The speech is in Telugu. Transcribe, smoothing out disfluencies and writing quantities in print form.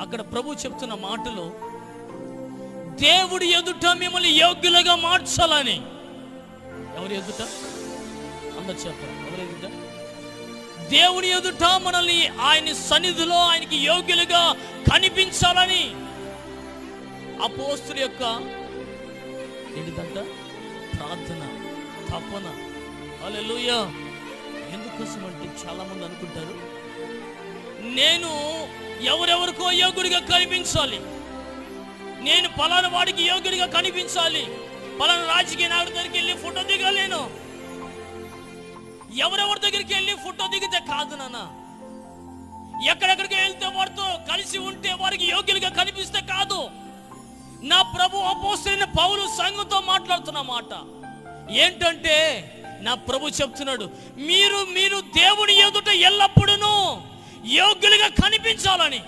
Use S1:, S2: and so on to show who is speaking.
S1: అక్కడ ప్రభు చెప్తున్న మాటలు, దేవుడి ఎదుట మిమ్మల్ని యోగ్యులుగా మార్చాలని. ఎవరి ఎదుట? అందరు చెప్పాలి. ఎవరి ఎదుట? దేవుని ఎదుట మనల్ని ఆయన సన్నిధిలో ఆయనకి యోగ్యులుగా కనిపించాలని అపోస్తుల యొక్క ఏంటిదంట? ప్రార్థన, తపన. హల్లెలూయా. ఎందుకోసం అంటే చాలా మంది అనుకుంటారు, నేను ఎవరెవరికో యోగ్యుడిగా కనిపించాలి, నేను పలానా వాడికి యోగ్యుడిగా కనిపించాలి, పలానా రాజకీయ నాయకుడి దగ్గరికి వెళ్ళి ఫోటో దిగలేను. ఎవరెవరి దగ్గరికి వెళ్ళి ఫోటో దిగితే కాదు నాన్న. ఎక్కడెక్కడికి వెళ్తే వారితో కలిసి ఉంటే వారికి యోగ్యులుగా కనిపిస్తే కాదు. నా ప్రభు అపోస్తలుడైన పౌలు సంఘంతో మాట్లాడుతున్న మాట ఏంటంటే, నా ప్రభు చెప్తున్నాడు, మీరు దేవుని ఎదుట ఎల్లప్పుడూ యోగ్యులుగా కనిపించాలని.